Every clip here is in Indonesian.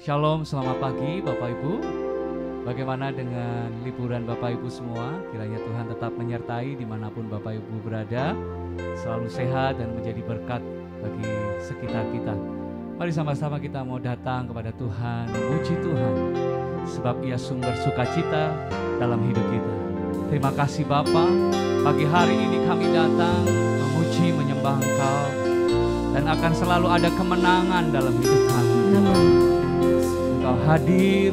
Shalom, selamat pagi Bapak Ibu. Bagaimana dengan liburan Bapak Ibu semua? Kiranya Tuhan tetap menyertai dimanapun Bapak Ibu berada, selalu sehat dan menjadi berkat bagi sekitar kita. Mari sama-sama kita mau datang kepada Tuhan, memuji Tuhan, sebab Ia sumber sukacita dalam hidup kita. Terima kasih Bapa, pagi hari ini kami datang memuji, menyembah Engkau, dan akan selalu ada kemenangan dalam hidup kami. Engkau hadir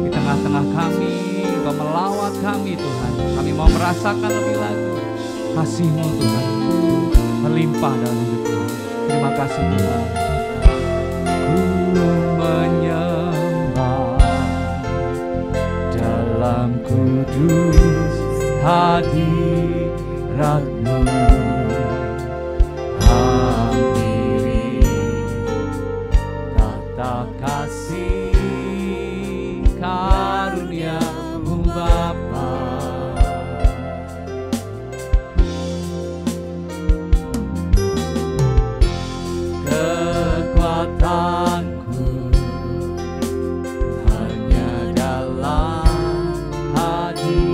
di tengah-tengah kami, Engkau melawat kami Tuhan. Kami mau merasakan lebih lagi kasih-Mu Tuhan, melimpah dalam hidup kami. Terima kasih Tuhan. Ku menyembah dalam kudus hadirat-Mu. Hampiri tata kasih karunia-Mu Bapa. Kekuatanku hanya dalam hadirat-Mu,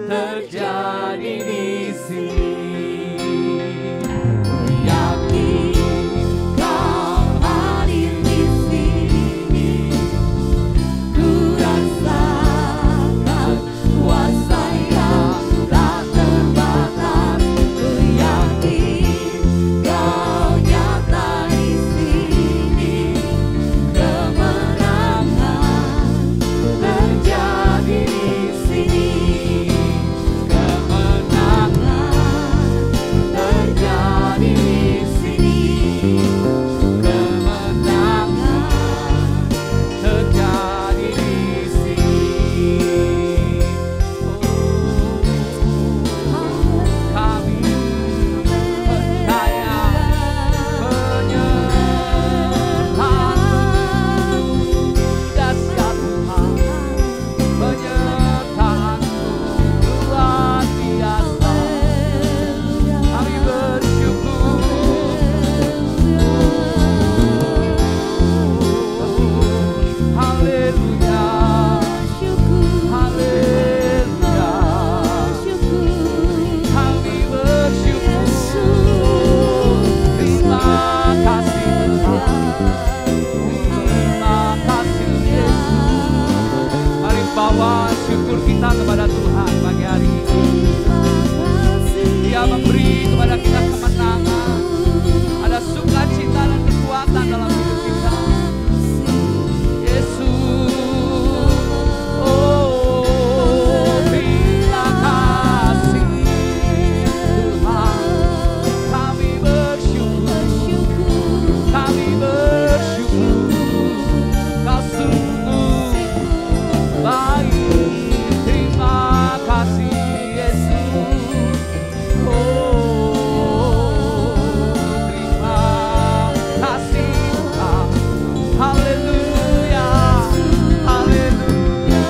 terjadi di sini. Ku yakin Kau hadir di sini. Ku rasakan kuasa yang tak terbatas. Ku yakin Kau nyata di sini. Kemenangan terjadi di sini. Bawa syukur kita kepada Tuhan pagi hari ini. Dia memberi kepada kita kemenangan. Ada sukacita dan kekuatan dalam hidup kita. Yesus, oh terima kasih Tuhan. Kami bersyukur, kami bersyukur. Kau sungguh baik, terima kasih Yesus. Oh, terima kasih Tuhan. Haleluya, haleluya.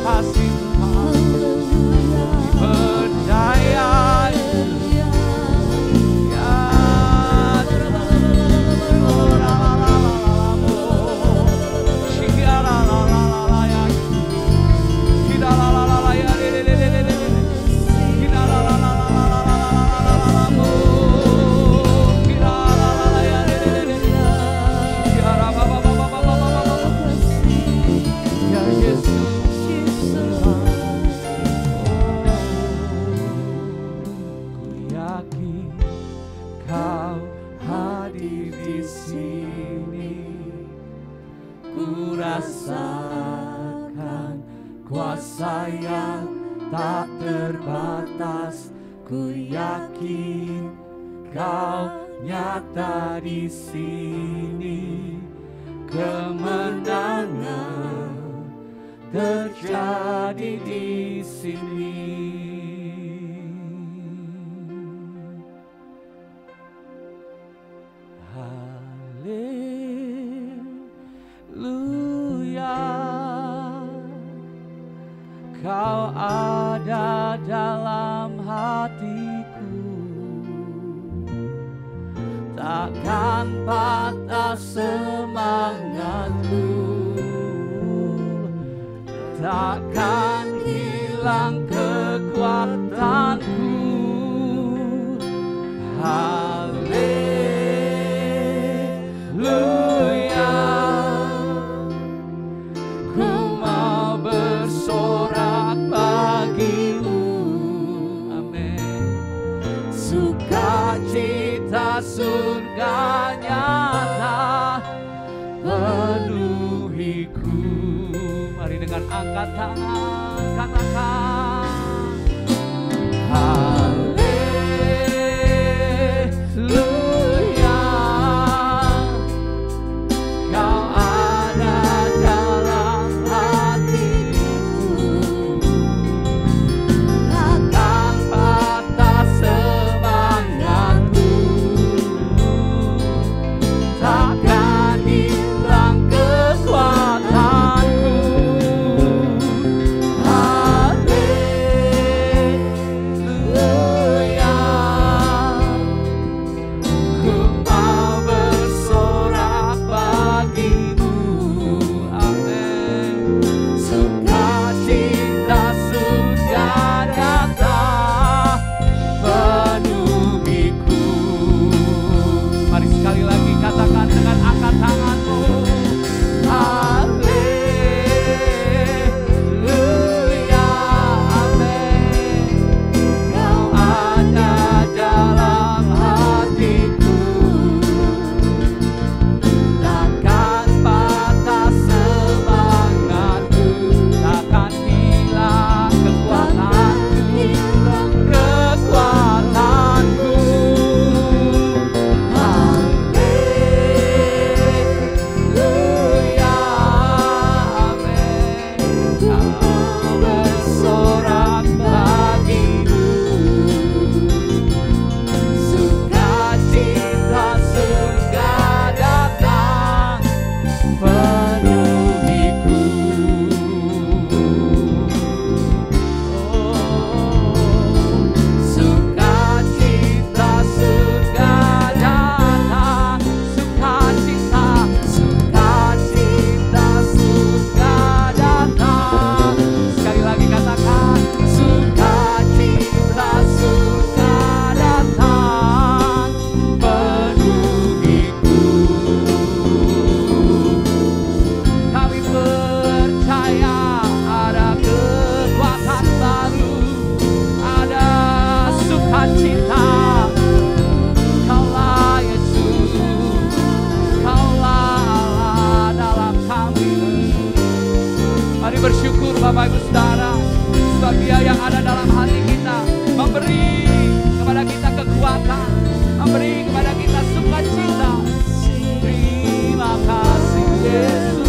Kasih Tuhan, percaya ya, Kau hadir di sini. Ku rasakan kuasa yang tak terbatas. Ku yakin Kau nyata di sini. Kemenangan terjadi di sini. Haleluya, Kau ada dalam hatiku. Takkan patah semangatku, takkan hilang kekuatanku. Haleluya, ku mau bersorak bagimu. Amin. Sukacita surga nyata penuhiku. Mari dengan angkat tangan katakan haleluya, Kau ada dalam hatiku. Takkan patah semangatku, takkan hilang kekuatanku. Haleluya. Mari sekali lagi katakan dengan angkat tanganmu. Haleluya, amin. Kau ada dalam hatiku, takkan patah semangatku, takkan hilang kekuatanku, kekuatanku. Haleluya, amin. Kau bersorak bagiku, sukacita surga datang penuhiku. Sukacita surga datang, sukacita, sukacita surga datang. Sekali lagi katakan, sukacita surga datang penuhiku. Kami percaya ada kekuatan baru, ada sukacita. Kaulah Yesus, Kaulah Allah dalam kami. Mari bersyukur Bapak Ibu Saudara, sebab Dia yang ada dalam hati kita memberi kepada kita kekuatan, memberi kepada kita sukacita. Terima kasih Yesus.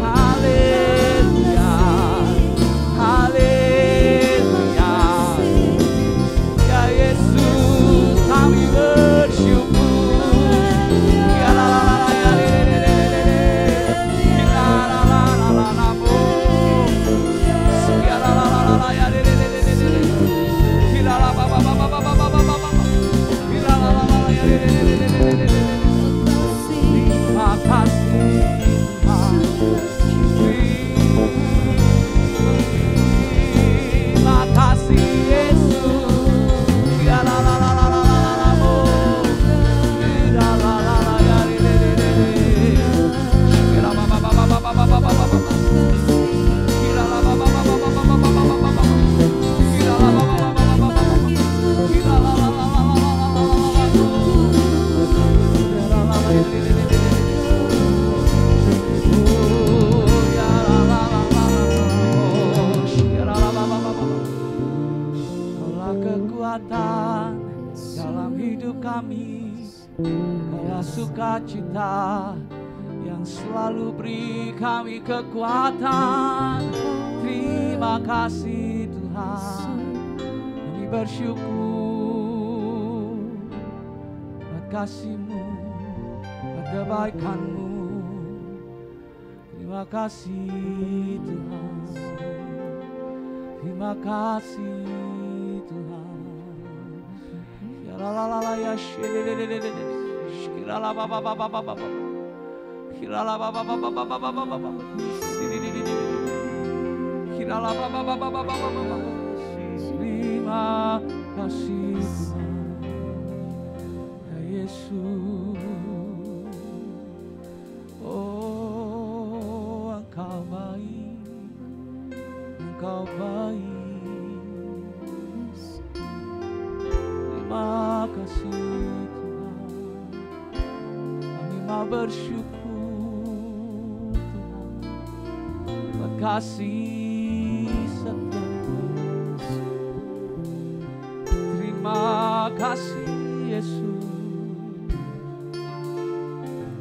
Haleluya, haleluya. Ya Yesus, kami bersyukur. Ya la la la ya le le le le le. Ya la la la la la la mo. Ya la la la la la ya le le le le le le. Ya la la ba ba ba ba ba ba ba ba ba. Ya la la la la ya le le le le le le le. Terima kasih Tuhan. Terima kasih Yesus. Ya la la la la la la la mo. Ya la la la ya le le le le le. Ya la ba ba ba ba ba ba ba ba ba ba. Ya la la ba ba ba ba ba ba ba ba ba ba ba. Ya la la ba ba ba ba ba ba ba. Ya la la la la la la la la la la. Ya la la la ya le le le le le. Kaulah kekuatan dalam hidup kami, Kaulah sukacita yang selalu beri kami kekuatan. Terima kasih Tuhan, kami bersyukur buat kasih-Mu, buat kebaikan-Mu. Terima kasih Tuhan, terima kasih Tuhan. Ya la la la la ya shilelelelele, shira la ba ba ba ba ba ba ba, shira la ba ba ba ba ba ba ba ba ba, shira la ba ba ba ba ba ba ba ba. Terima kasih Tuhan, ya Yesus. Oh, Engkau baik, Engkau baik. Terima kasih Tuhan, kami mau bersyukur Tuhan, buat kasih setia-Mu. Terima kasih Yesus,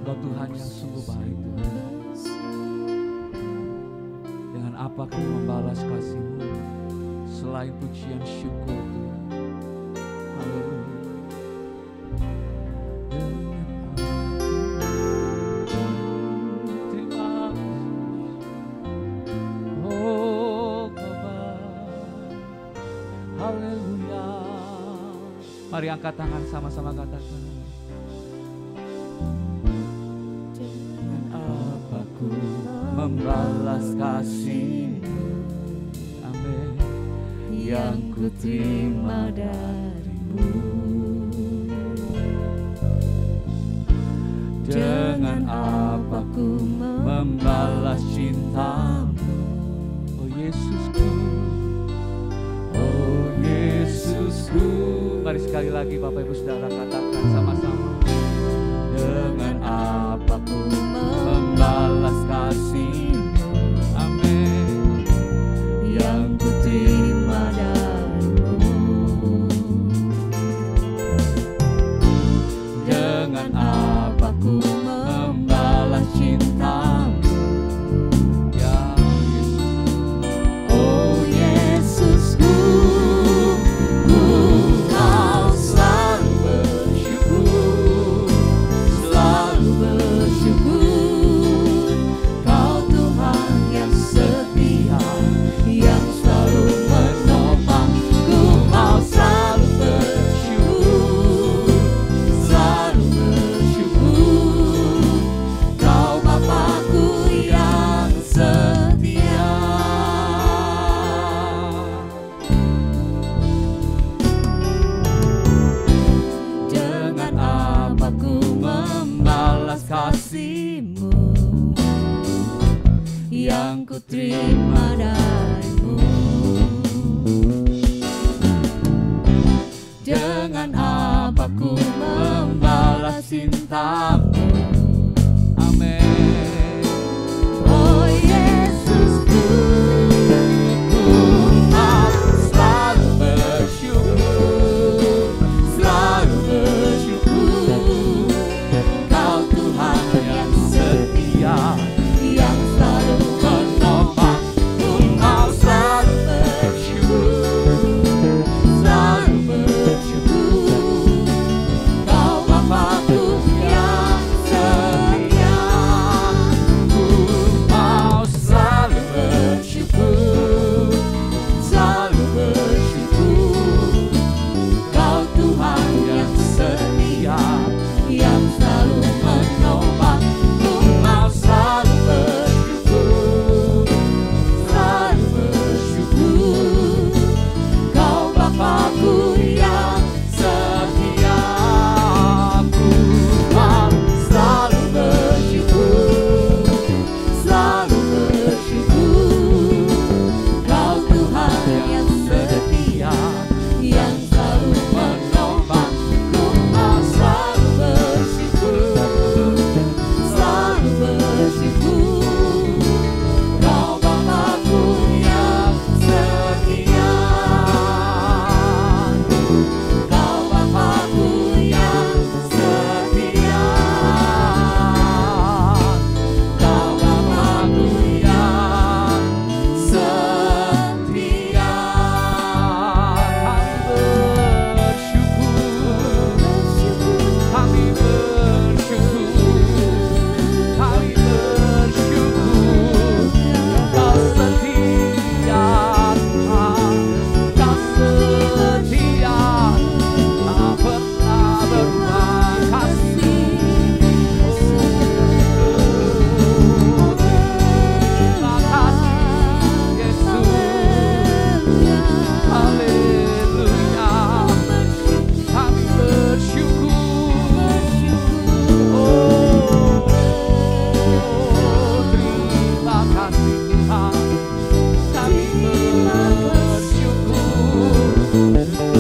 Engkau Tuhan yang sungguh baik Tuhan. Dengan apa kami membalas kasih-Mu selain pujian syukur Tuhan. Haleluya. Terima kasih. Oh Kau baik. Haleluya. Mari angkat tangan sama-sama katakan. Dengan apa ku membalas kasih, amin, yang ku terima darimu. Dengan apa ku membalas cintamu, Oh Yesusku, oh Yesusku. mari sekali lagi Bapak Ibu Saudara katakan sama-sama. Dengan apa ku membalas kasih-Mu, Amin. yang ku terima darimu. Dengan apa ku membalas cintamu, Ya Yesus, oh Yesusku. Ku kau selalu bersyukur, selalu bersyukur. Kau Tuhan yang setia, yang selalu menopang. Ku mau selalu bersyukur, selalu bersyukur. Kau Bapakku yang setia. Dengan apa ku membalas kasih-Mu, yang ku terima darimu. Dengan apa ku membalas cintamu, amin. oh Yesusku. Ku mau selalu bersyukur, selalu bersyukur. Kau Tuhan yang setia, yang selalu menopang. Ku mau selalu bersyukur, selalu bersyukur. Kau Bapakku yang setia. Ku mau selalu bersyukur, selalu bersyukur. Kau Tuhan yang setia, yang selalu menopang. Ku mau selalu bersyukur, selalu bersyukur. Kau Bapakku yang setia. Ku mau selalu bersyukur, selalu bersyukur. Kau Tuhan yang setia, yang selalu menopang. Ku mau selalu bersyukur, selalu bersyukur. Kau Bapakku yang setia. Kau Bapakku yang setia. Kau Bapakku yang setia. Kami bersyukur, kami bersyukur, Kau setia, Kau setia, tak pernah berubah kasih. Terima kasih Yesus, haleluya. Kami bersyukur, oh terima kasih Tuhan. Kami bersyukur,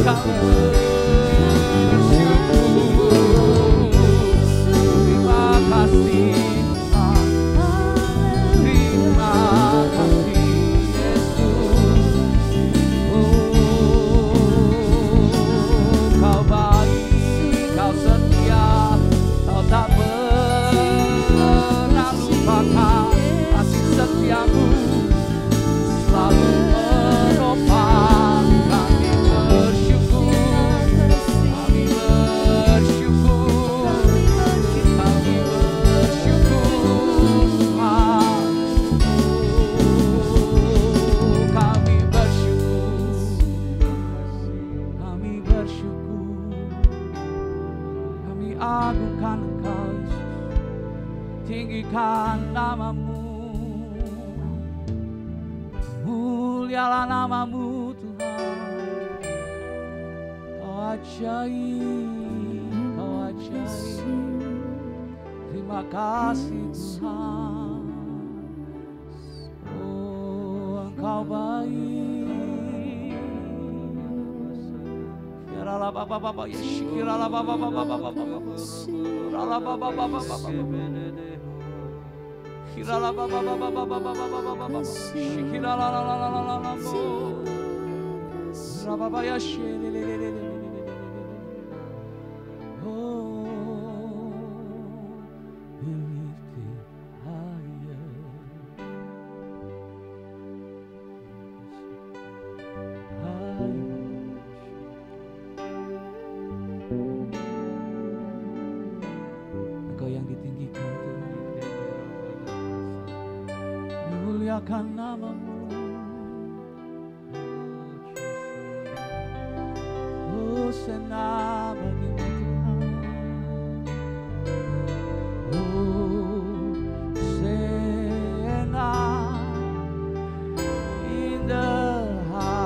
kami bersyukur. Terima kasih Tuhan, terima kasih Yesus. Kau baik, Kau setia, Kau tak pernah lupakan kasih setiamu, selalu menopang. Kami bersyukur, kami bersyukur, kami bersyukur Tuhan. Kami bersyukur, kami bersyukur, kami agungkan Engkau Yesus, tinggikan nama-Mu, mulialah nama-Mu Tuhan. ajaib, Kau ajaib. Terima kasih Tuhan. Oh, Engkau baik. Kirala baba baba yesh, kirala baba baba baba baba, kirala baba baba baba baba, kirala baba baba baba baba baba, kirala la la la la la la mo, kirala baba yesh, oh, be lifted higher. Engkau yang ditinggikan Tuhan, dimuliakan namamu. Oh, Hosana bagimu Tuhan. Hosana in the highest.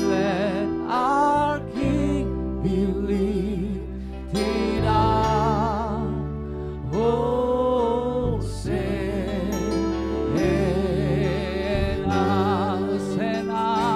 Let our King be lifted up. Hosana, Hosana.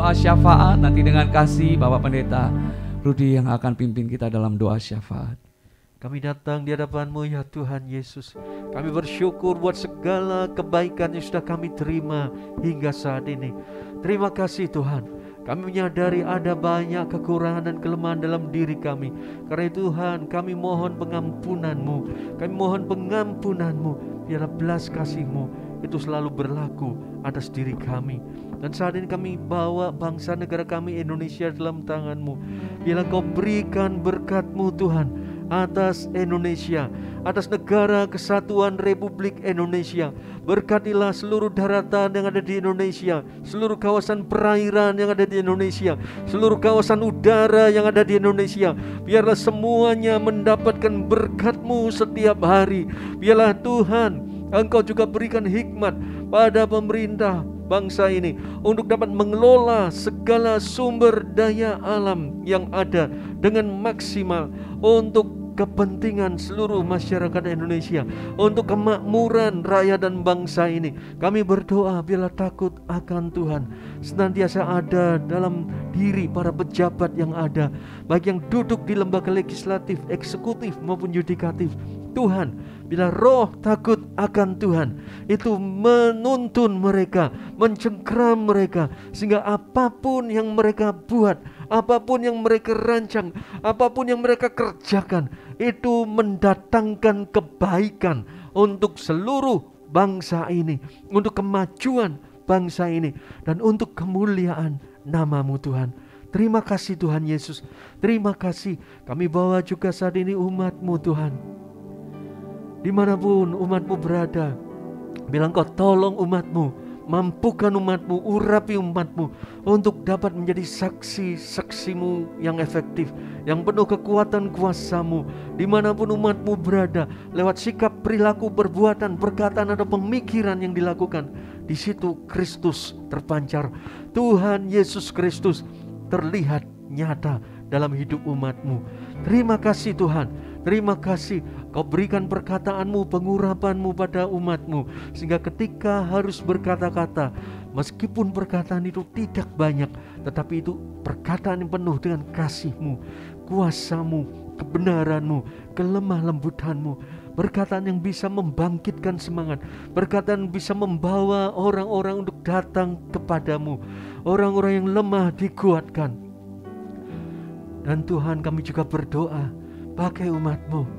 doa syafaat. Nanti dengan kasih Bapak Pendeta Rudi yang akan pimpin kita dalam doa syafaat. Kami datang di hadapan-Mu ya Tuhan Yesus. Kami bersyukur buat segala kebaikan yang sudah kami terima hingga saat ini. Terima kasih Tuhan. Kami menyadari ada banyak kekurangan dan kelemahan dalam diri kami. Karena itu Tuhan, kami mohon pengampunan-Mu. Kami mohon pengampunan-Mu. Biarlah belas kasih-Mu itu selalu berlaku atas diri kami. Dan saat ini kami bawa bangsa negara kami Indonesia dalam tangan-Mu. Biarlah Kau berikan berkat-Mu Tuhan atas Indonesia, atas negara kesatuan Republik Indonesia. Berkatilah seluruh daratan yang ada di Indonesia, seluruh kawasan perairan yang ada di Indonesia, seluruh kawasan udara yang ada di Indonesia. Biarlah semuanya mendapatkan berkat-Mu setiap hari. Biarlah Tuhan, Engkau juga berikan hikmat pada pemerintah bangsa ini untuk dapat mengelola segala sumber daya alam yang ada dengan maksimal untuk kepentingan seluruh masyarakat Indonesia, untuk kemakmuran rakyat dan bangsa ini. Kami berdoa biarlah takut akan Tuhan senantiasa ada dalam diri para pejabat yang ada, baik yang duduk di lembaga legislatif, eksekutif maupun yudikatif. Tuhan, bila roh takut akan Tuhan itu menuntun mereka, mencengkram mereka, sehingga apapun yang mereka buat, apapun yang mereka rancang, apapun yang mereka kerjakan, itu mendatangkan kebaikan untuk seluruh bangsa ini, untuk kemajuan bangsa ini, dan untuk kemuliaan nama-Mu Tuhan. Terima kasih Tuhan Yesus. Terima kasih. Kami bawa juga saat ini umat-Mu Tuhan, dimanapun umat-Mu berada. Bilang Kau tolong umat-Mu, mampukan umat-Mu, urapi umat-Mu untuk dapat menjadi saksi-saksi-Mu yang efektif, yang penuh kekuatan kuasa-Mu. Dimanapun umat-Mu berada, lewat sikap, perilaku, perbuatan, perkataan atau pemikiran yang dilakukan, di situ Kristus terpancar. Tuhan Yesus Kristus terlihat nyata dalam hidup umat-Mu. Terima kasih Tuhan. Terima kasih Kau berikan perkataan-Mu, pengurapan-Mu pada umat-Mu, sehingga ketika harus berkata-kata, meskipun perkataan itu tidak banyak, tetapi itu perkataan yang penuh dengan kasih-Mu, kuasa-Mu, kebenaran-Mu, kelemah lembutan-Mu. Perkataan yang bisa membangkitkan semangat, perkataan yang bisa membawa orang-orang untuk datang kepadamu, orang-orang yang lemah dikuatkan. Dan Tuhan, kami juga berdoa, pakai umat-Mu.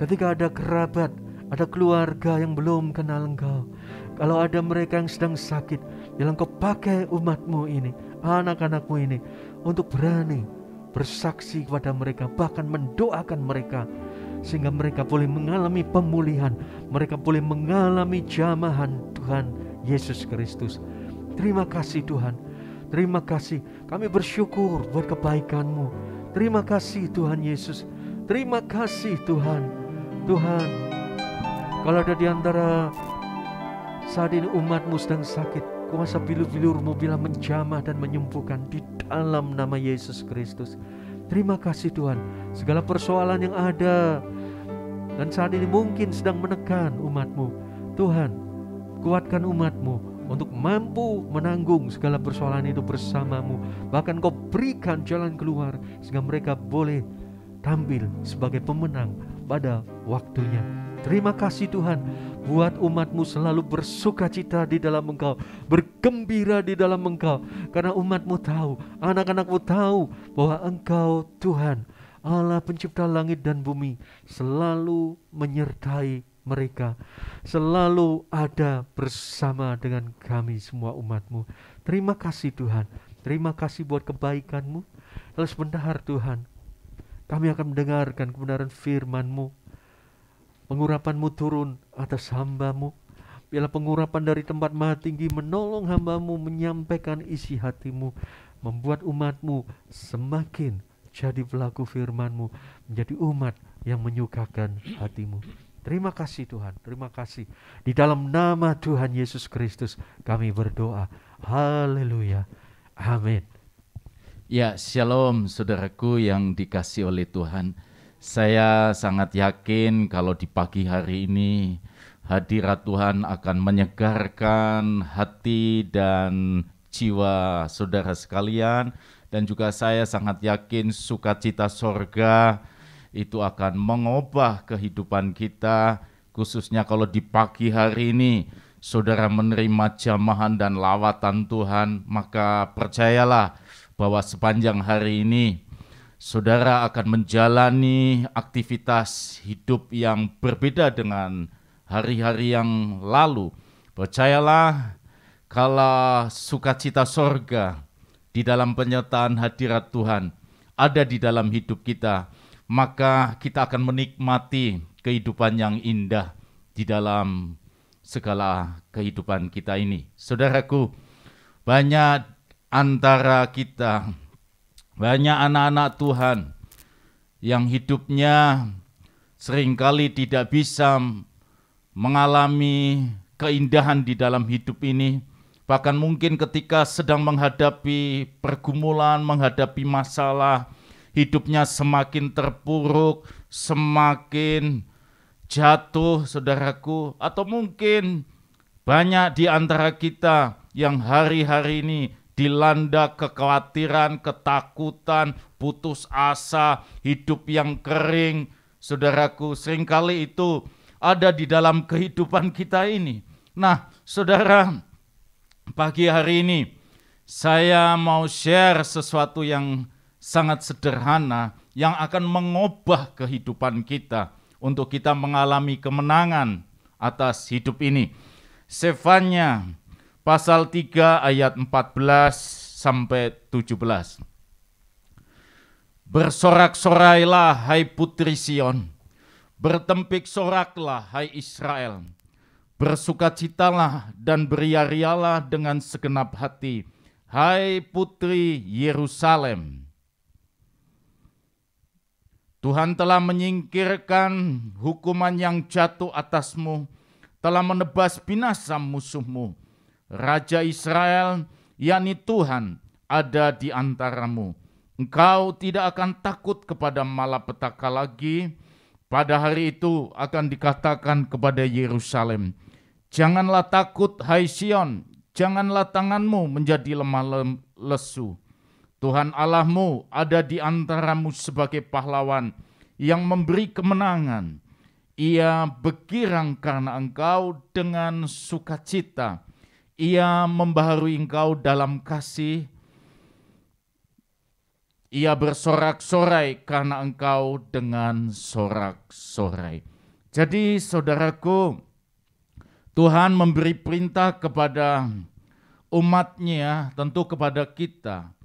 Ketika ada kerabat, ada keluarga yang belum kenal Engkau, kalau ada mereka yang sedang sakit, bilang Kau pakai umat-Mu ini, anak-anak-Mu ini, untuk berani bersaksi kepada mereka, bahkan mendoakan mereka, sehingga mereka boleh mengalami pemulihan, mereka boleh mengalami jamahan Tuhan Yesus Kristus. Terima kasih Tuhan. Terima kasih. Kami bersyukur buat kebaikan-Mu. Terima kasih Tuhan Yesus. Terima kasih Tuhan. Tuhan, kalau ada di antara saat ini umat-Mu sedang sakit, kuasa bilur-bilur-Mu bila menjamah dan menyembuhkan di dalam nama Yesus Kristus. Terima kasih Tuhan. Segala persoalan yang ada dan saat ini mungkin sedang menekan umat-Mu, Tuhan, kuatkan umat-Mu untuk mampu menanggung segala persoalan itu bersama-Mu. Bahkan Kau berikan jalan keluar sehingga mereka boleh tampil sebagai pemenang pada waktunya. Terima kasih Tuhan, buat umat-Mu selalu bersukacita di dalam Engkau, bergembira di dalam Engkau, karena umat-Mu tahu, anak-anak-Mu tahu bahwa Engkau Tuhan Allah pencipta langit dan bumi, selalu menyertai mereka, selalu ada bersama dengan kami semua umat-Mu. Terima kasih Tuhan. Terima kasih buat kebaikan-Mu. Lalu sebentar Tuhan, kami akan mendengarkan kebenaran firman-Mu. Pengurapan-Mu turun atas hamba-Mu. Biarlah pengurapan dari tempat maha tinggi menolong hamba-Mu menyampaikan isi hati-Mu, membuat umat-Mu semakin jadi pelaku firman-Mu, menjadi umat yang menyukakan hati-Mu. Terima kasih Tuhan, terima kasih. Di dalam nama Tuhan Yesus Kristus kami berdoa. Haleluya. Amin. Ya, shalom saudaraku yang dikasihi oleh Tuhan. Saya sangat yakin kalau di pagi hari ini hadirat Tuhan akan menyegarkan hati dan jiwa saudara sekalian, dan juga saya sangat yakin sukacita sorga itu akan mengubah kehidupan kita, khususnya kalau di pagi hari ini saudara menerima jamahan dan lawatan Tuhan, maka percayalah bahwa sepanjang hari ini saudara akan menjalani aktivitas hidup yang berbeda dengan hari-hari yang lalu. Percayalah, kalau sukacita sorga di dalam penyertaan hadirat Tuhan ada di dalam hidup kita, maka kita akan menikmati kehidupan yang indah di dalam segala kehidupan kita ini. Saudaraku, banyak antara kita, banyak anak-anak Tuhan yang hidupnya seringkali tidak bisa mengalami keindahan di dalam hidup ini. Bahkan mungkin ketika sedang menghadapi pergumulan, menghadapi masalah, hidupnya semakin terpuruk, semakin jatuh, saudaraku. Atau mungkin banyak di antara kita yang hari-hari ini dilanda kekhawatiran, ketakutan, putus asa, hidup yang kering. Saudaraku, seringkali itu ada di dalam kehidupan kita ini. Nah, saudara, pagi hari ini saya mau share sesuatu yang sangat sederhana yang akan mengubah kehidupan kita untuk kita mengalami kemenangan atas hidup ini. Sefanya pasal 3 ayat 14 sampai 17. Bersorak-sorailah hai putri Sion, bertempik soraklah hai Israel. Bersukacitalah dan beria-rialah dengan segenap hati, hai putri Yerusalem. Tuhan telah menyingkirkan hukuman yang jatuh atasmu, telah menebas binasa musuhmu. Raja Israel, yakni Tuhan, ada di antaramu. Engkau tidak akan takut kepada malapetaka lagi. Pada hari itu akan dikatakan kepada Yerusalem, janganlah takut hai Sion, janganlah tanganmu menjadi lemah lesu. Tuhan Allahmu ada di antaramu sebagai pahlawan yang memberi kemenangan. Ia bergirang karena engkau dengan sukacita. Ia membaharui engkau dalam kasih. Ia bersorak-sorai karena engkau dengan sorak-sorai. Jadi saudaraku, Tuhan memberi perintah kepada umatnya, tentu kepada kita.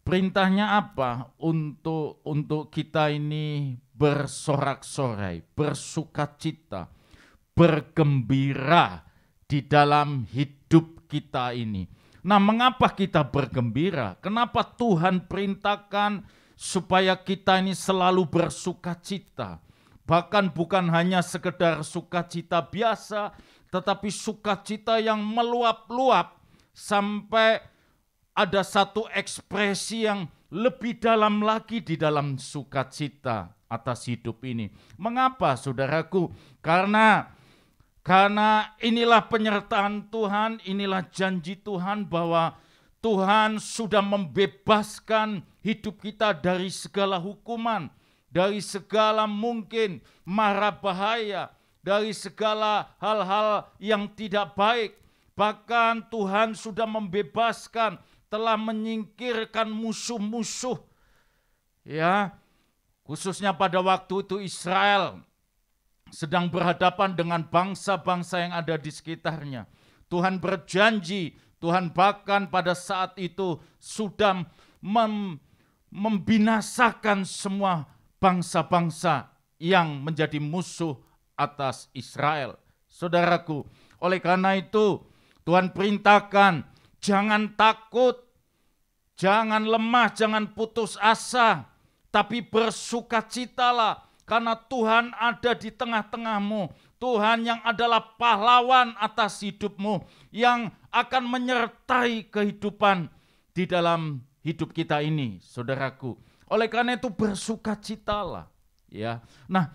Perintahnya apa? Untuk kita ini bersorak-sorai, bersukacita, bergembira di dalam hidup kita ini. Nah, mengapa kita bergembira? Kenapa Tuhan perintahkan supaya kita ini selalu bersukacita? Bahkan bukan hanya sekedar sukacita biasa, tetapi sukacita yang meluap-luap sampai ada satu ekspresi yang lebih dalam lagi di dalam sukacita atas hidup ini. Mengapa, saudaraku? Karena inilah penyertaan Tuhan, inilah janji Tuhan bahwa Tuhan sudah membebaskan hidup kita dari segala hukuman, dari segala mungkin mara bahaya, dari segala hal-hal yang tidak baik. Bahkan Tuhan sudah membebaskan, telah menyingkirkan musuh-musuh. Ya, khususnya pada waktu itu Israel sedang berhadapan dengan bangsa-bangsa yang ada di sekitarnya. Tuhan berjanji, Tuhan bahkan pada saat itu sudah membinasakan semua bangsa-bangsa yang menjadi musuh atas Israel. Saudaraku, oleh karena itu Tuhan perintahkan, jangan takut, jangan lemah, jangan putus asa, tapi bersukacitalah. Karena Tuhan ada di tengah-tengahmu. Tuhan yang adalah pahlawan atas hidupmu. Yang akan menyertai kehidupan di dalam hidup kita ini, saudaraku. Oleh karena itu bersukacitalah. Ya. Nah,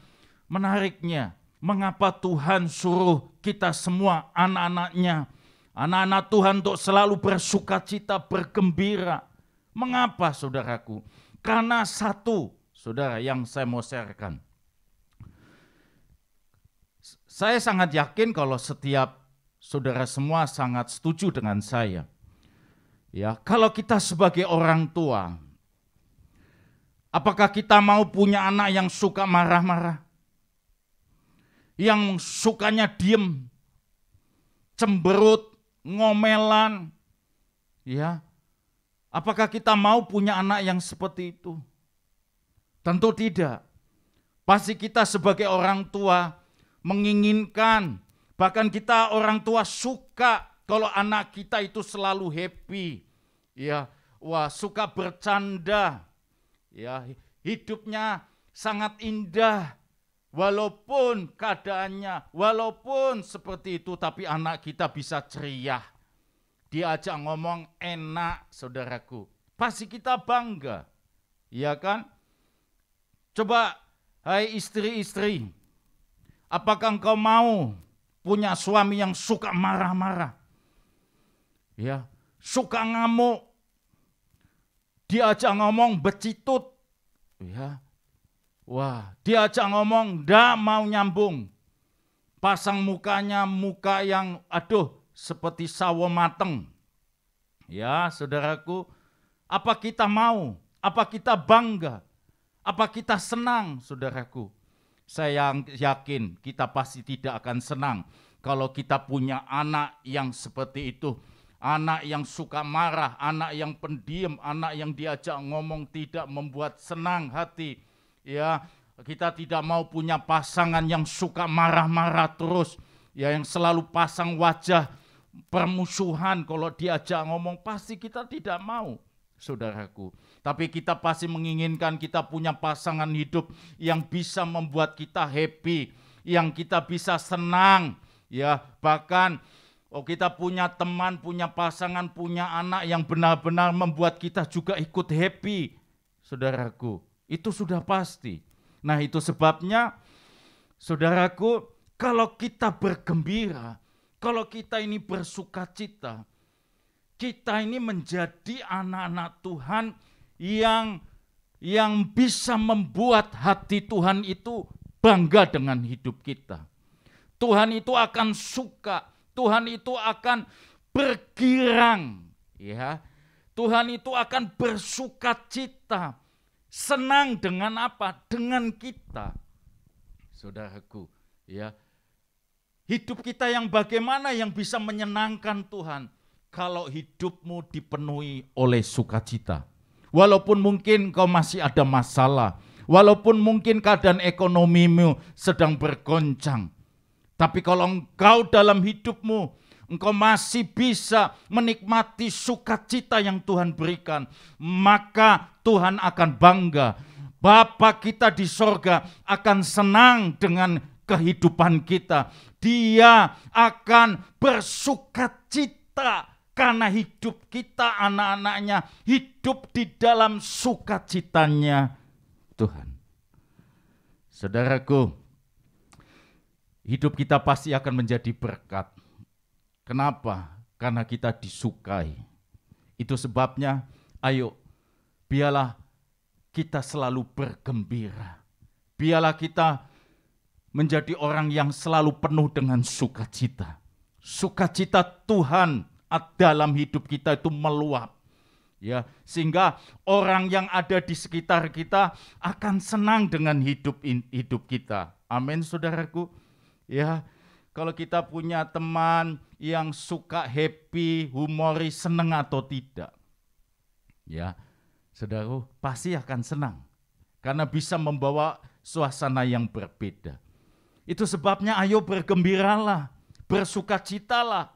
menariknya, mengapa Tuhan suruh kita semua anak-anaknya Anak-anak Tuhan untuk selalu bersukacita, bergembira. Mengapa saudaraku? Karena satu, saudara, yang saya mau sharekan. Saya sangat yakin kalau setiap saudara semua sangat setuju dengan saya. Ya, kalau kita sebagai orang tua, apakah kita mau punya anak yang suka marah-marah? Yang sukanya diem, cemberut, ngomelan, ya? Apakah kita mau punya anak yang seperti itu? Tentu tidak. Pasti kita sebagai orang tua menginginkan, bahkan kita orang tua suka kalau anak kita itu selalu happy, ya, wah, suka bercanda, ya, hidupnya sangat indah, walaupun keadaannya, walaupun seperti itu, tapi anak kita bisa ceria. Diajak ngomong enak, saudaraku. Pasti kita bangga. Ya kan? Coba, hai istri-istri, apakah engkau mau punya suami yang suka marah-marah? Ya, suka ngamuk. Diajak ngomong becitut. Ya. Wah, diajak ngomong ndak mau nyambung. Pasang mukanya muka yang seperti sawo mateng. Ya, saudaraku, apa kita mau? Apa kita bangga? Apa kita senang, saudaraku? Saya yakin kita pasti tidak akan senang kalau kita punya anak yang seperti itu. Anak yang suka marah, anak yang pendiam, anak yang diajak ngomong tidak membuat senang hati. Ya, kita tidak mau punya pasangan yang suka marah-marah terus. Ya, yang selalu pasang wajah permusuhan kalau diajak ngomong, pasti kita tidak mau, saudaraku. Tapi kita pasti menginginkan kita punya pasangan hidup yang bisa membuat kita happy, yang kita bisa senang, ya, bahkan kita punya teman, punya pasangan, punya anak yang benar-benar membuat kita juga ikut happy, saudaraku. Itu sudah pasti. Nah, itu sebabnya, saudaraku, kalau kita bergembira, kalau kita ini bersukacita, kita ini menjadi anak-anak Tuhan yang bisa membuat hati Tuhan itu bangga dengan hidup kita. Tuhan itu akan suka, Tuhan itu akan bergirang, ya. Tuhan itu akan bersukacita, senang dengan apa? Dengan kita, saudaraku, ya. Hidup kita yang bagaimana yang bisa menyenangkan Tuhan? Kalau hidupmu dipenuhi oleh sukacita. Walaupun mungkin kau masih ada masalah, walaupun mungkin keadaan ekonomimu sedang bergoncang, tapi kalau engkau dalam hidupmu, engkau masih bisa menikmati sukacita yang Tuhan berikan, maka Tuhan akan bangga. Bapa kita di sorga akan senang dengan kehidupan kita. Dia akan bersukacita karena hidup kita, anak-anaknya, hidup di dalam sukacitanya Tuhan. Saudaraku, hidup kita pasti akan menjadi berkat. Kenapa? Karena kita disukai. Itu sebabnya, ayo, biarlah kita selalu bergembira. Biarlah kita menjadi orang yang selalu penuh dengan sukacita. Sukacita Tuhan dalam hidup kita itu meluap. Ya, sehingga orang yang ada di sekitar kita akan senang dengan hidup kita. Amin, saudaraku. Ya, kalau kita punya teman yang suka happy, humoris, senang atau tidak. Ya, saudaraku, pasti akan senang. Karena bisa membawa suasana yang berbeda. Itu sebabnya ayo bergembiralah, bersukacitalah.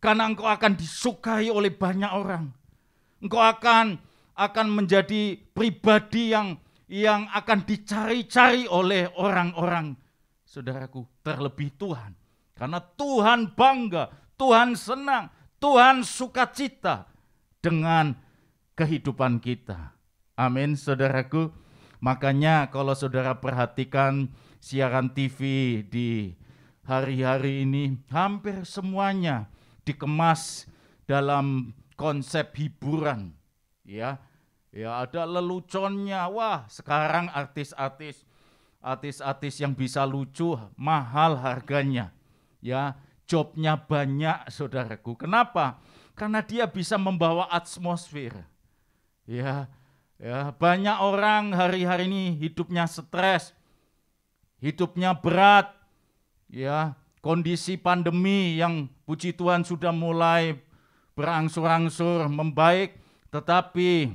Karena engkau akan disukai oleh banyak orang. Engkau akan menjadi pribadi yang akan dicari-cari oleh orang-orang, saudaraku, terlebih Tuhan. Karena Tuhan bangga, Tuhan senang, Tuhan sukacita dengan kehidupan kita. Amin, saudaraku. Makanya kalau saudara perhatikan siaran TV di hari-hari ini, hampir semuanya dikemas dalam konsep hiburan, ya ada leluconnya. Wah, sekarang artis-artis yang bisa lucu mahal harganya, ya jobnya banyak, saudaraku. Kenapa? Karena dia bisa membawa atmosfer. Ya, banyak orang hari-hari ini hidupnya stres, hidupnya berat, ya kondisi pandemi yang puji Tuhan sudah mulai berangsur-angsur membaik, tetapi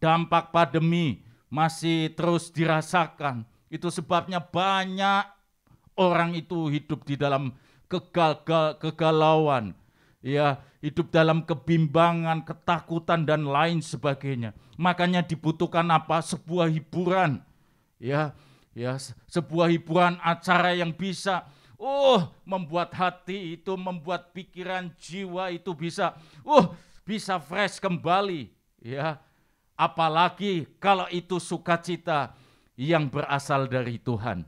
dampak pandemi masih terus dirasakan. Itu sebabnya banyak orang itu hidup di dalam kegalauan, ya hidup dalam kebimbangan, ketakutan dan lain sebagainya. Makanya dibutuhkan apa? Sebuah hiburan, ya sebuah hiburan, acara yang bisa membuat hati itu, membuat pikiran, jiwa itu bisa fresh kembali, ya. Apalagi kalau itu sukacita yang berasal dari Tuhan,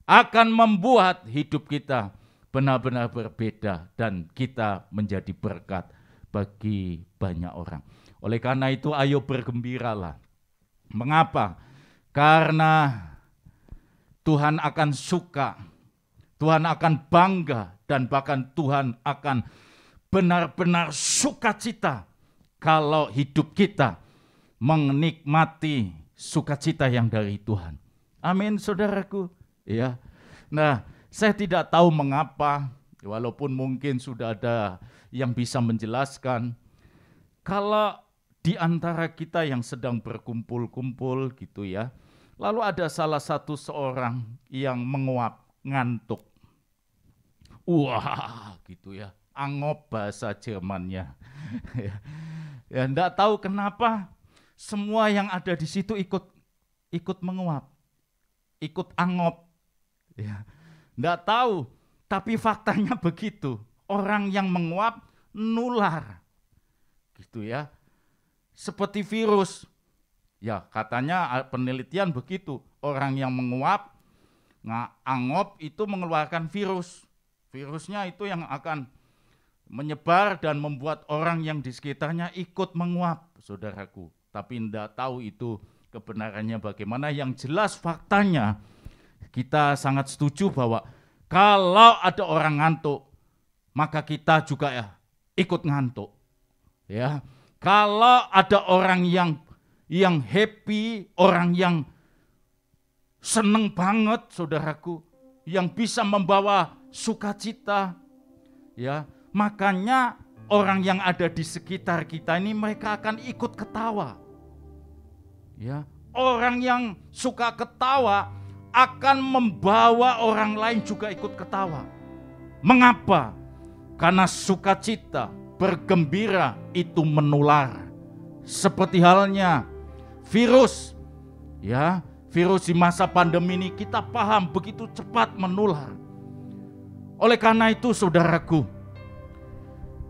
akan membuat hidup kita benar-benar berbeda dan kita menjadi berkat bagi banyak orang. Oleh karena itu ayo bergembiralah. Mengapa? Karena Tuhan akan suka, Tuhan akan bangga, dan bahkan Tuhan akan benar-benar sukacita kalau hidup kita menikmati sukacita yang dari Tuhan. Amin, saudaraku. Ya. Nah, saya tidak tahu mengapa, walaupun mungkin sudah ada yang bisa menjelaskan, kalau di antara kita yang sedang berkumpul-kumpul gitu ya, lalu ada salah satu seorang yang menguap, ngantuk. Wah, gitu ya. Angop bahasa Jermannya. Ya, enggak tahu kenapa semua yang ada di situ ikut menguap, ikut angop. Ya, enggak tahu, tapi faktanya begitu. Orang yang menguap nular. Gitu ya. Seperti virus. Ya, katanya penelitian begitu. Orang yang menguap, angop itu mengeluarkan virus. Virusnya itu yang akan menyebar dan membuat orang yang di sekitarnya ikut menguap, saudaraku. Tapi tidak tahu itu kebenarannya bagaimana. Yang jelas faktanya, kita sangat setuju bahwa kalau ada orang ngantuk, maka kita juga ikut ngantuk. Ya, kalau ada orang yang happy, orang yang seneng banget, saudaraku, yang bisa membawa sukacita, ya, makanya orang yang ada di sekitar kita ini mereka akan ikut ketawa. Ya, orang yang suka ketawa akan membawa orang lain juga ikut ketawa. Mengapa? Karena sukacita, bergembira itu menular. Seperti halnya virus, ya, virus di masa pandemi ini kita paham begitu cepat menular. Oleh karena itu, saudaraku,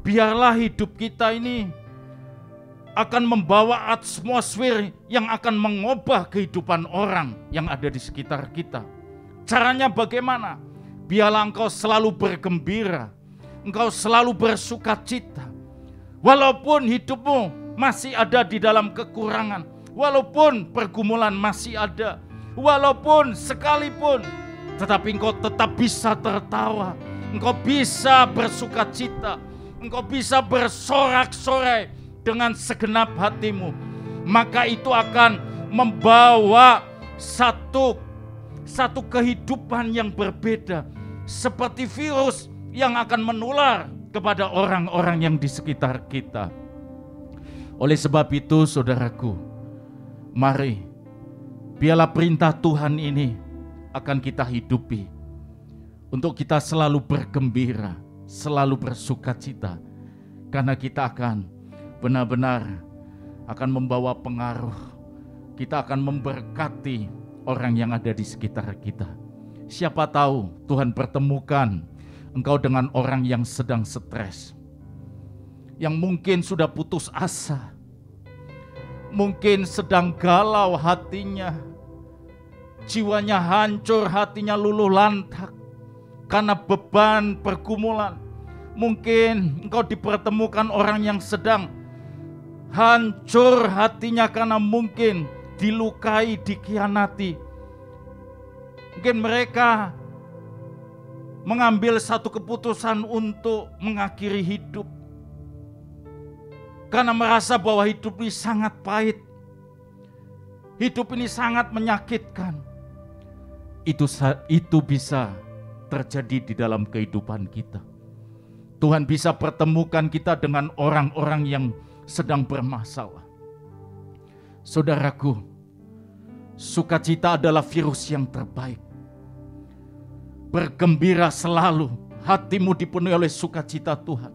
biarlah hidup kita ini akan membawa atmosfer yang akan mengubah kehidupan orang yang ada di sekitar kita. Caranya bagaimana? Biarlah engkau selalu bergembira, engkau selalu bersukacita. Walaupun hidupmu masih ada di dalam kekurangan, walaupun pergumulan masih ada, walaupun sekalipun, tetapi engkau tetap bisa tertawa, engkau bisa bersukacita, engkau bisa bersorak-sorai dengan segenap hatimu. Maka itu akan membawa satu kehidupan yang berbeda, seperti virus yang akan menular kepada orang-orang yang di sekitar kita. Oleh sebab itu, saudaraku, mari biarlah perintah Tuhan ini akan kita hidupi, untuk kita selalu bergembira, selalu bersukacita, karena kita akan benar-benar akan membawa pengaruh, kita akan memberkati orang yang ada di sekitar kita. Siapa tahu Tuhan pertemukan engkau dengan orang yang sedang stres, yang mungkin sudah putus asa, mungkin sedang galau hatinya, jiwanya hancur, hatinya luluh lantak karena beban pergumulan. Mungkin engkau dipertemukan orang yang sedang hancur hatinya karena mungkin dilukai, dikhianati. Mungkin mereka mengambil satu keputusan untuk mengakhiri hidup karena merasa bahwa hidup ini sangat pahit, hidup ini sangat menyakitkan. Itu bisa terjadi di dalam kehidupan kita. Tuhan bisa pertemukan kita dengan orang-orang yang sedang bermasalah. Saudaraku, sukacita adalah virus yang terbaik. Bergembira selalu, hatimu dipenuhi oleh sukacita Tuhan.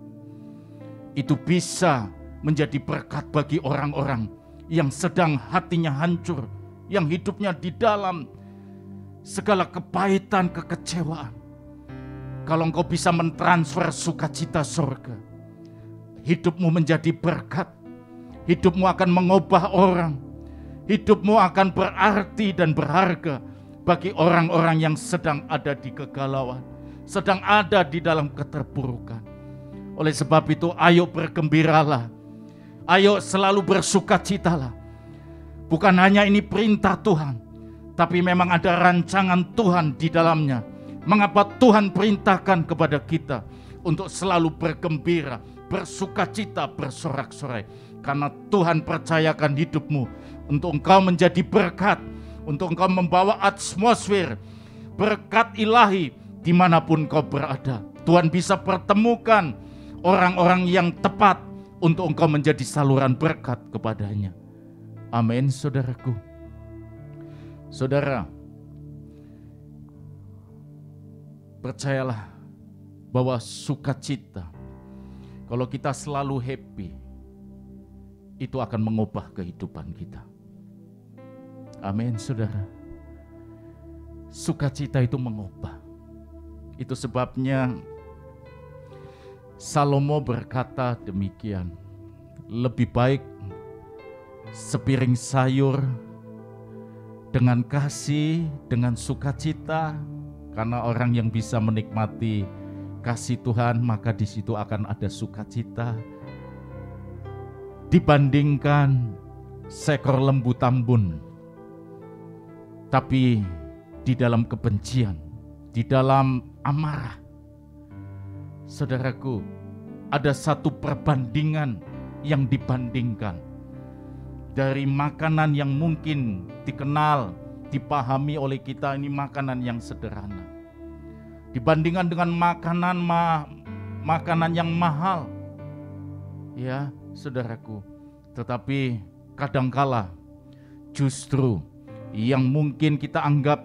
Itu bisa menjadi berkat bagi orang-orang yang sedang hatinya hancur, yang hidupnya di dalam segala kepahitan, kekecewaan. Kalau engkau bisa mentransfer sukacita surga, hidupmu menjadi berkat. Hidupmu akan mengubah orang. Hidupmu akan berarti dan berharga bagi orang-orang yang sedang ada di kegalauan, sedang ada di dalam keterpurukan. Oleh sebab itu, ayo bergembiralah. Ayo selalu bersukacitalah. Bukan hanya ini perintah Tuhan, tapi memang ada rancangan Tuhan di dalamnya. Mengapa Tuhan perintahkan kepada kita untuk selalu bergembira, bersukacita, bersorak-sorai? Karena Tuhan percayakan hidupmu untuk engkau menjadi berkat, untuk engkau membawa atmosfer berkat ilahi dimanapun kau berada. Tuhan bisa pertemukan orang-orang yang tepat untuk engkau menjadi saluran berkat kepadanya. Amin, saudaraku. Saudara, percayalah bahwa sukacita, kalau kita selalu happy, itu akan mengubah kehidupan kita. Amin, saudara. Sukacita itu mengubah. Itu sebabnya Salomo berkata demikian, lebih baik sepiring sayur dengan kasih, dengan sukacita, karena orang yang bisa menikmati kasih Tuhan, maka di situ akan ada sukacita, dibandingkan seekor lembu tambun tapi di dalam kebencian, di dalam amarah. Saudaraku, ada satu perbandingan yang dibandingkan dari makanan yang mungkin dikenal, dipahami oleh kita, ini makanan yang sederhana, dibandingkan dengan makanan yang mahal. Ya, saudaraku, tetapi kadangkala justru yang mungkin kita anggap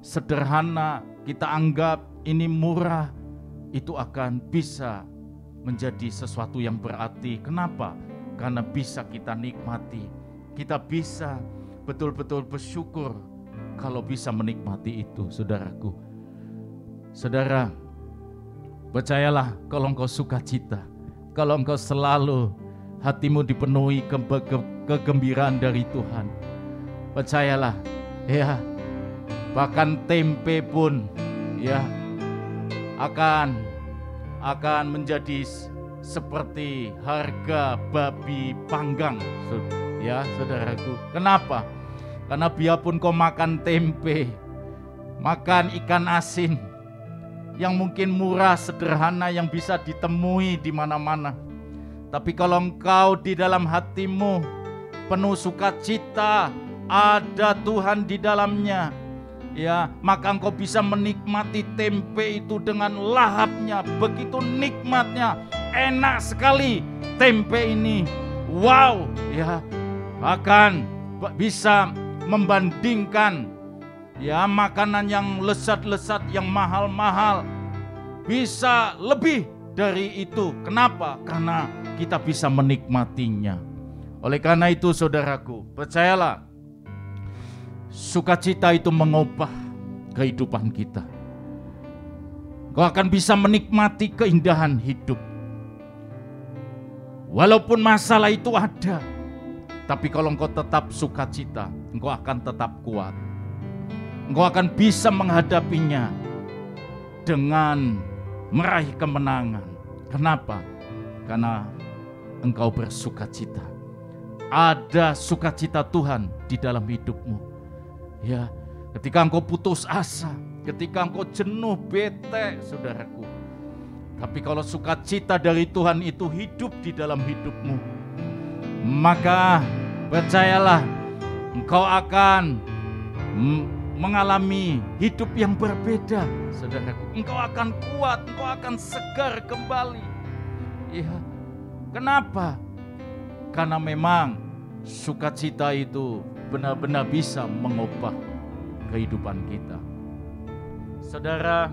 sederhana, kita anggap ini murah, itu akan bisa menjadi sesuatu yang berarti. Kenapa? Karena bisa kita nikmati, kita bisa betul-betul bersyukur kalau bisa menikmati itu, saudaraku. Saudara, percayalah, kalau engkau sukacita, kalau engkau selalu hatimu dipenuhi kegembiraan dari Tuhan, percayalah, ya, bahkan tempe pun ya akan menjadi seperti harga babi panggang, ya saudaraku. Kenapa? Karena biarpun kau makan tempe, makan ikan asin yang mungkin murah, sederhana, yang bisa ditemui di mana-mana, tapi kalau engkau di dalam hatimu penuh sukacita, ada Tuhan di dalamnya, ya, maka engkau bisa menikmati tempe itu dengan lahapnya, begitu nikmatnya, enak sekali tempe ini. Wow, ya, bahkan bisa membandingkan ya makanan yang lezat-lezat, yang mahal-mahal, bisa lebih dari itu. Kenapa? Karena kita bisa menikmatinya. Oleh karena itu, saudaraku, percayalah, sukacita itu mengubah kehidupan kita. Kau akan bisa menikmati keindahan hidup. Walaupun masalah itu ada, tapi kalau engkau tetap sukacita, engkau akan tetap kuat. Engkau akan bisa menghadapinya dengan meraih kemenangan. Kenapa? Karena engkau bersukacita. Ada sukacita Tuhan di dalam hidupmu. Ya, ketika engkau putus asa, ketika engkau jenuh, bete, saudaraku. Tapi kalau sukacita dari Tuhan itu hidup di dalam hidupmu, maka percayalah, engkau akan mengalami hidup yang berbeda, saudaraku. Engkau akan kuat, engkau akan segar kembali. Ya, kenapa? Karena memang sukacita itu benar-benar bisa mengubah kehidupan kita. Saudara,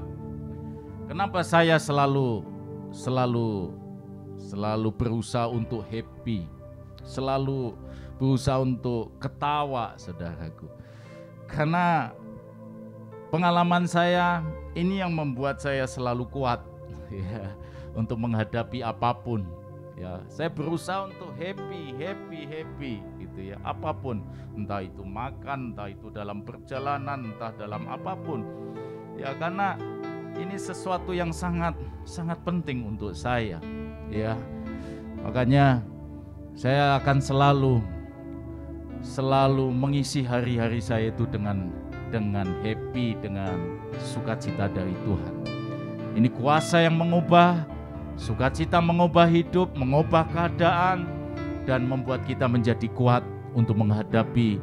kenapa saya selalu berusaha untuk happy, selalu berusaha untuk ketawa, saudaraku? Karena pengalaman saya ini yang membuat saya selalu kuat, ya, untuk menghadapi apapun. Ya, saya berusaha untuk happy gitu ya, apapun, entah itu makan, entah itu dalam perjalanan, entah dalam apapun. Ya, karena ini sesuatu yang sangat penting untuk saya, ya. Makanya saya akan selalu mengisi hari-hari saya itu dengan happy, dengan sukacita dari Tuhan. Ini kuasa yang mengubah, sukacita mengubah hidup, mengubah keadaan, dan membuat kita menjadi kuat untuk menghadapi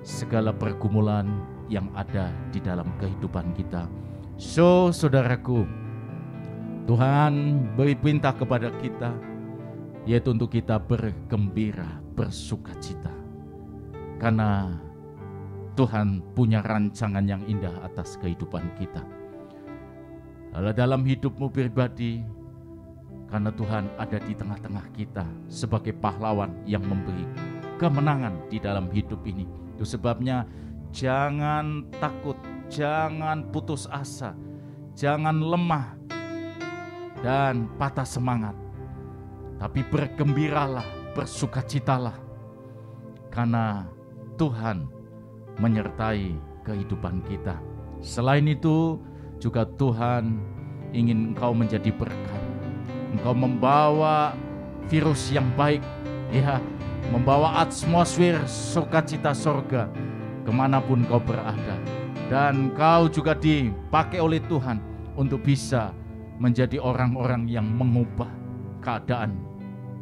segala pergumulan yang ada di dalam kehidupan kita. So, saudaraku, Tuhan beri perintah kepada kita, yaitu untuk kita bergembira, bersukacita. Karena Tuhan punya rancangan yang indah atas kehidupan kita. Kalau dalam hidupmu pribadi, karena Tuhan ada di tengah-tengah kita sebagai pahlawan yang memberi kemenangan di dalam hidup ini. Itu sebabnya jangan takut, jangan putus asa, jangan lemah dan patah semangat. Tapi bergembiralah, bersukacitalah, karena Tuhan menyertai kehidupan kita. Selain itu juga Tuhan ingin engkau menjadi berkat. Engkau membawa virus yang baik, ya, membawa atmosfer sukacita sorga kemanapun kau berada. Dan kau juga dipakai oleh Tuhan untuk bisa menjadi orang-orang yang mengubah keadaan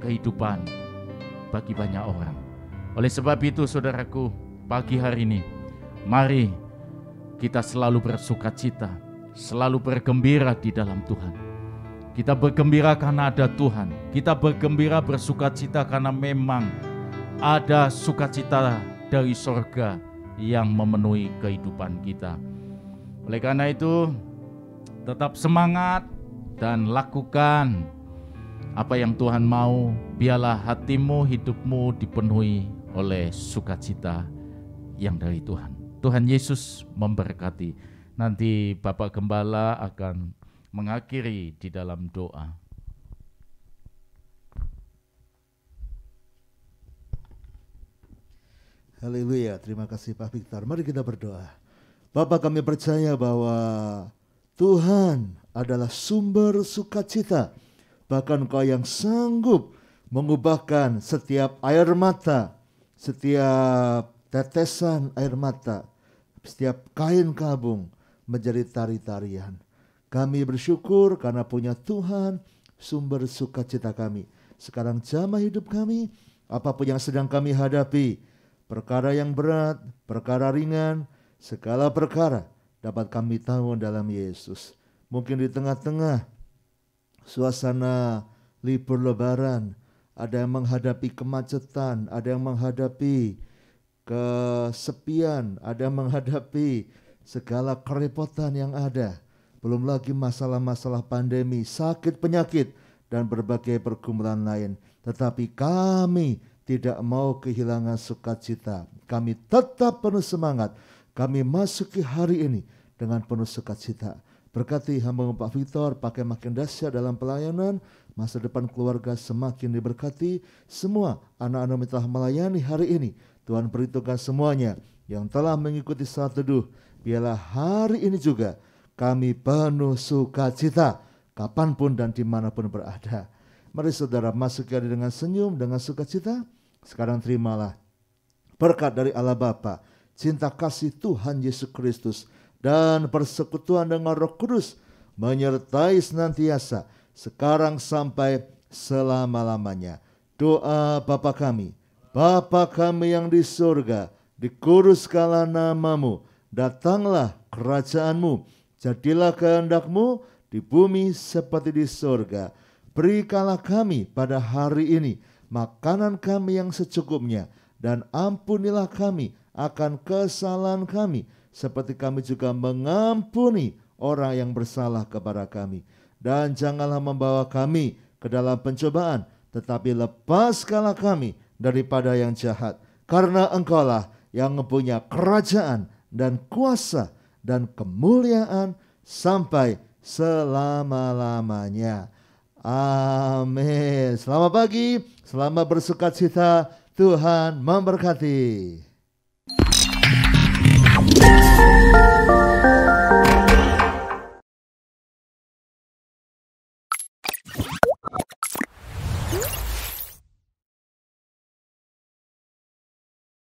kehidupan bagi banyak orang. Oleh sebab itu, saudaraku, pagi hari ini, mari kita selalu bersukacita, selalu bergembira di dalam Tuhan. Kita bergembira karena ada Tuhan. Kita bergembira bersukacita karena memang ada sukacita dari sorga yang memenuhi kehidupan kita. Oleh karena itu, tetap semangat dan lakukan apa yang Tuhan mau. Biarlah hatimu, hidupmu dipenuhi oleh sukacita yang dari Tuhan. Tuhan Yesus memberkati. Nanti Bapak Gembala akan mengakhiri di dalam doa. Haleluya, terima kasih Pak Victor. Mari kita berdoa. Bapa, kami percaya bahwa Tuhan adalah sumber sukacita. Bahkan Kau yang sanggup mengubahkan setiap air mata, setiap tetesan air mata, setiap kain kabung menjadi tari-tarian. Kami bersyukur karena punya Tuhan sumber sukacita kami. Sekarang jamah hidup kami, apapun yang sedang kami hadapi, perkara yang berat, perkara ringan, segala perkara dapat kami tahu dalam Yesus. Mungkin di tengah-tengah suasana libur lebaran, ada yang menghadapi kemacetan, ada yang menghadapi kesepian, ada yang menghadapi segala kerepotan yang ada. Belum lagi masalah-masalah pandemi, sakit, penyakit, dan berbagai pergumulan lain. Tetapi kami tidak mau kehilangan sukacita. Kami tetap penuh semangat. Kami masuki hari ini dengan penuh sukacita. Berkati hamba Pak Victor, pakai makin dahsyat dalam pelayanan. Masa depan keluarga semakin diberkati. Semua anak-anak yang telah melayani hari ini, Tuhan perhitungkan semuanya. Yang telah mengikuti salat teduh, biarlah hari ini juga kami penuh sukacita kapanpun dan dimanapun berada. Mari saudara masuk dengan senyum, dengan sukacita. Sekarang terimalah berkat dari Allah Bapa, cinta kasih Tuhan Yesus Kristus, dan persekutuan dengan Roh Kudus menyertai senantiasa sekarang sampai selama-lamanya. Doa Bapa kami yang di surga, dikuduskanlah namamu, datanglah kerajaanmu, jadilah kehendak-Mu di bumi seperti di surga. Berikanlah kami pada hari ini makanan kami yang secukupnya, dan ampunilah kami akan kesalahan kami, seperti kami juga mengampuni orang yang bersalah kepada kami. Dan janganlah membawa kami ke dalam pencobaan, tetapi lepaskanlah kami daripada yang jahat. Karena Engkaulah yang mempunyai kerajaan dan kuasa dan kemuliaan sampai selama-lamanya. Amin. Selamat pagi, selamat bersukacita. Tuhan memberkati.